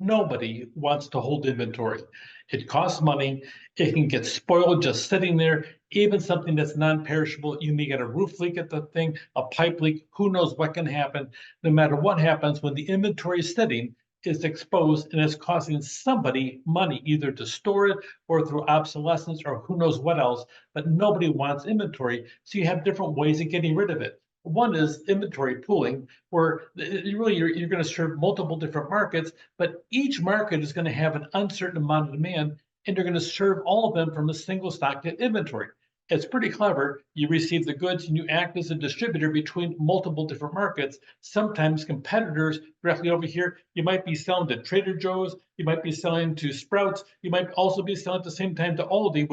nobody wants to hold inventory. It costs money. It can get spoiled just sitting there. Even something that's non-perishable, you may get a roof leak at the thing, a pipe leak, who knows what can happen. No matter what happens, when the inventory is sitting, it's exposed and it's costing somebody money, either to store it or through obsolescence or who knows what else, but nobody wants inventory. So you have different ways of getting rid of it. One is inventory pooling, where you're going to serve multiple different markets, but each market is going to have an uncertain amount of demand, and you're going to serve all of them from a single stock inventory. It's pretty clever. You receive the goods and you act as a distributor between multiple different markets. Sometimes competitors directly over here, you might be selling to Trader Joe's, you might be selling to Sprouts, you might also be selling at the same time to Aldi,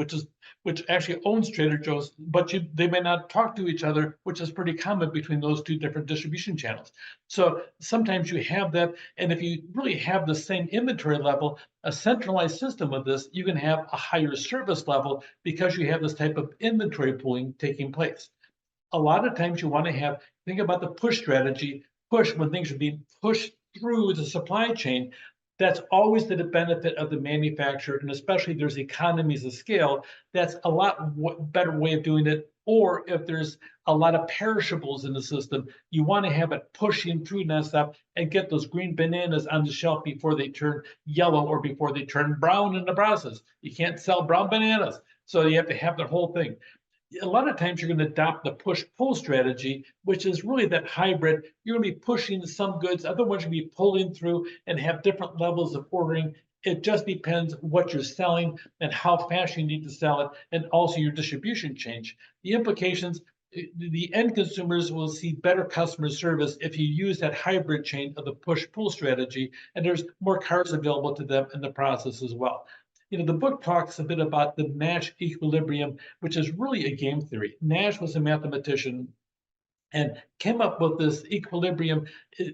which actually owns Trader Joe's, but they may not talk to each other, which is pretty common between those two different distribution channels. So sometimes you have that, and if you really have the same inventory level, a centralized system of this, you can have a higher service level because you have this type of inventory pooling taking place. A lot of times you want to think about the push strategy, push when things are being pushed through the supply chain. That's always to the benefit of the manufacturer, and especially if there's economies of scale, that's a lot better way of doing it. Or if there's a lot of perishables in the system, you want to have it pushing through that stuff and get those green bananas on the shelf before they turn yellow or before they turn brown in the process. You can't sell brown bananas, so you have to have the whole thing. A lot of times you're going to adopt the push-pull strategy, which is really that hybrid. You're going to be pushing some goods, other ones you're going to be pulling through and have different levels of ordering. It just depends what you're selling and how fast you need to sell it, and also your distribution change. The implications, the end consumers will see better customer service if you use that hybrid chain of the push-pull strategy, and there's more cars available to them in the process as well. The book talks a bit about the Nash equilibrium, which is really a game theory. Nash was a mathematician and came up with this equilibrium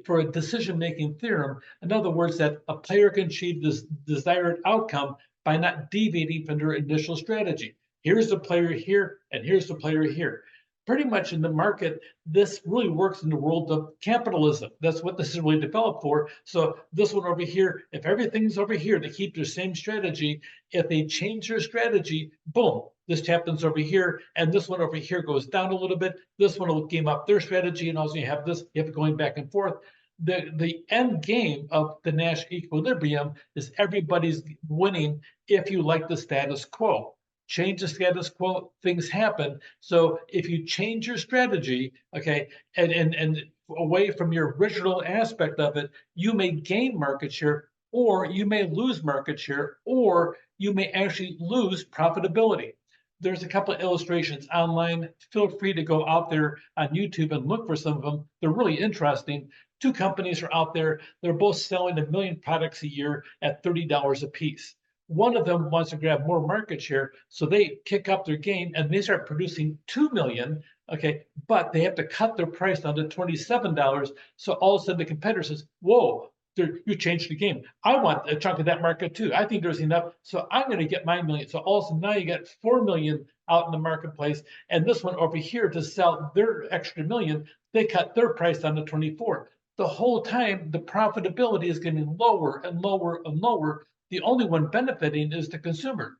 for a decision-making theorem. In other words, that a player can achieve this desired outcome by not deviating from their initial strategy. Here's the player here, and here's the player here. Pretty much in the market, this really works in the world of capitalism. That's what this is really developed for. So this one over here, if everything's over here, they keep their same strategy. If they change their strategy, boom, this happens over here, and this one over here goes down a little bit. This one will game up their strategy, and also you have this, you have it going back and forth. The end game of the Nash equilibrium is everybody's winning if you like the status quo. Change the status quo, things happen. So if you change your strategy, okay, and away from your original aspect of it, you may gain market share, or you may lose market share, or you may actually lose profitability. There's a couple of illustrations online. Feel free to go out there on YouTube and look for some of them. They're really interesting. Two companies are out there. They're both selling 1 million products a year at $30 a piece. One of them wants to grab more market share, so they kick up their game and they start producing 2 million, okay, but they have to cut their price down to $27. So all of a sudden the competitor says, whoa, you changed the game. I want a chunk of that market too. I think there's enough, so I'm going to get my million. So all of a sudden now you got 4 million out in the marketplace, and this one over here to sell their extra million, they cut their price down to 24. The whole time the profitability is getting lower and lower and lower. The only one benefiting is the consumer.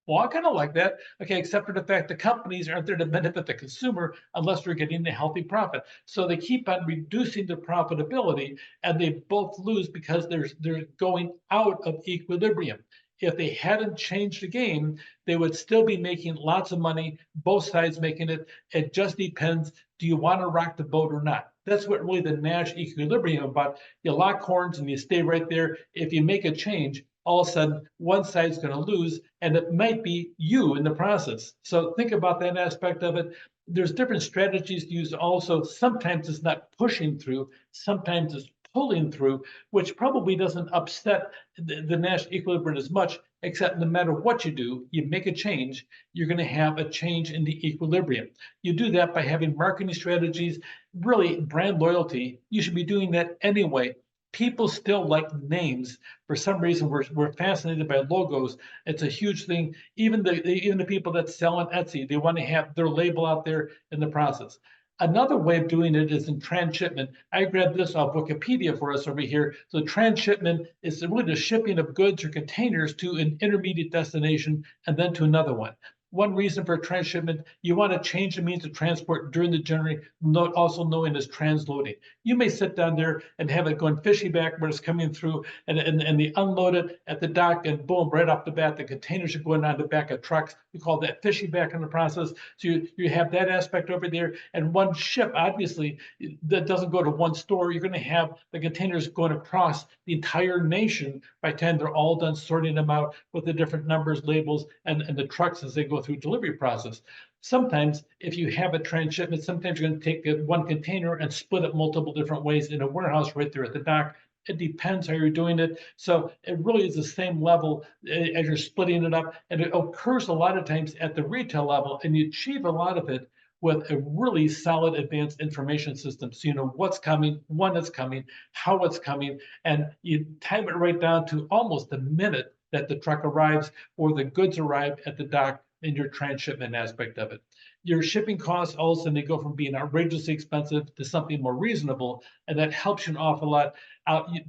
Well, I kind of like that. Okay, except for the fact the companies aren't there to benefit the consumer unless they're getting a healthy profit. So they keep on reducing the profitability, and they both lose because they're going out of equilibrium. If they hadn't changed the game, they would still be making lots of money, both sides making it. It just depends, do you want to rock the boat or not? That's what really the Nash equilibrium about. You lock horns and you stay right there. If you make a change, all of a sudden one side's going to lose, and it might be you in the process. So think about that aspect of it. There's different strategies to use also. Sometimes it's not pushing through, sometimes it's pulling through, which probably doesn't upset the Nash equilibrium as much, except no matter what you do, you make a change, you're going to have a change in the equilibrium. You do that by having marketing strategies, really brand loyalty. You should be doing that anyway. People still like names. For some reason, we're fascinated by logos. It's a huge thing. Even the people that sell on Etsy, they want to have their label out there in the process. Another way of doing it is in transshipment. I grabbed this off Wikipedia for us over here. So transshipment is really the shipping of goods or containers to an intermediate destination and then to another one. One reason for transshipment, you want to change the means of transport during the journey, also known as transloading. You may sit down there and have it going fishy back where it's coming through and they unload it at the dock and boom, right off the bat, the containers are going on the back of trucks. We call that fishy back in the process. So you have that aspect over there. And one ship, obviously, that doesn't go to one store. You're going to have the containers going across the entire nation by the time they're all done sorting them out with the different numbers, labels, and the trucks as they go through delivery process. Sometimes if you have a transshipment, sometimes you're going to take one container and split it multiple different ways in a warehouse right there at the dock. It depends how you're doing it. So it really is the same level as you're splitting it up. And it occurs a lot of times at the retail level, and you achieve a lot of it with a really solid advanced information system. So you know what's coming, when it's coming, how it's coming, and you time it right down to almost the minute that the truck arrives or the goods arrive at the dock in your transshipment aspect of it. Your shipping costs all of a sudden they go from being outrageously expensive to something more reasonable, and that helps you an awful lot.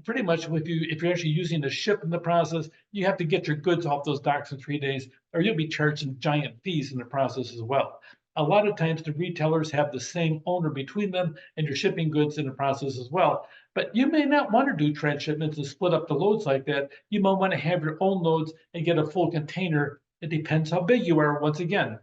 Pretty much, if you're actually using a ship in the process, you have to get your goods off those docks in 3 days, or you'll be charging giant fees in the process as well. A lot of times the retailers have the same owner between them, and you're shipping goods in the process as well. But you may not want to do transshipments and split up the loads like that. You might want to have your own loads and get a full container. It depends how big you are. Once again,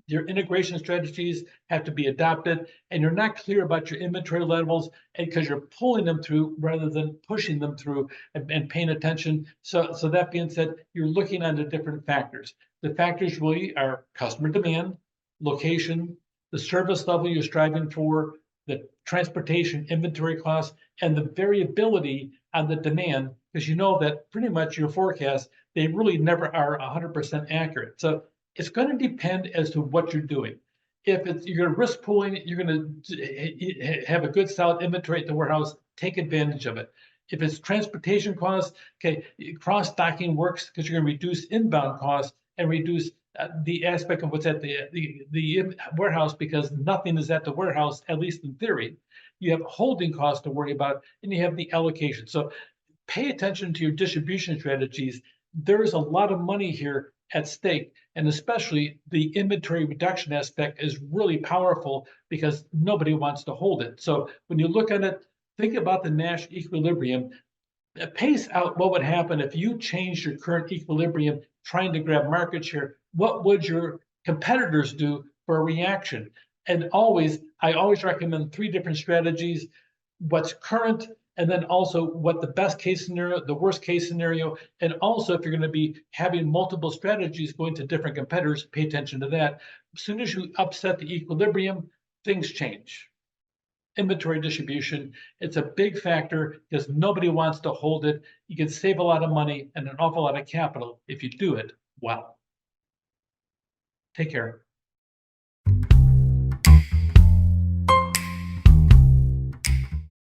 your integration strategies have to be adopted, and you're not clear about your inventory levels because you're pulling them through rather than pushing them through and paying attention. So that being said, you're looking at the different factors. The factors really are customer demand, location, the service level you're striving for, the transportation inventory costs, and the variability on the demand, because you know that pretty much your forecasts, they really never are 100% accurate. So it's going to depend as to what you're doing. If you're going to risk pooling, you're going to have a good solid inventory at the warehouse, take advantage of it. If it's transportation costs, okay, cross-docking works because you're going to reduce inbound costs and reduce the aspect of what's at the warehouse, because nothing is at the warehouse, at least in theory. You have holding costs to worry about, and you have the allocation. So pay attention to your distribution strategies. There's a lot of money here at stake, and especially the inventory reduction aspect is really powerful because nobody wants to hold it. So when you look at it, think about the Nash equilibrium. Pace out what would happen if you changed your current equilibrium trying to grab market share. What would your competitors do for a reaction? And I always recommend 3 different strategies: what's current, and then also what the best case scenario, the worst case scenario, and also if you're going to be having multiple strategies going to different competitors, pay attention to that. As soon as you upset the equilibrium, things change. Inventory distribution, it's a big factor because nobody wants to hold it. You can save a lot of money and an awful lot of capital if you do it well. Take care.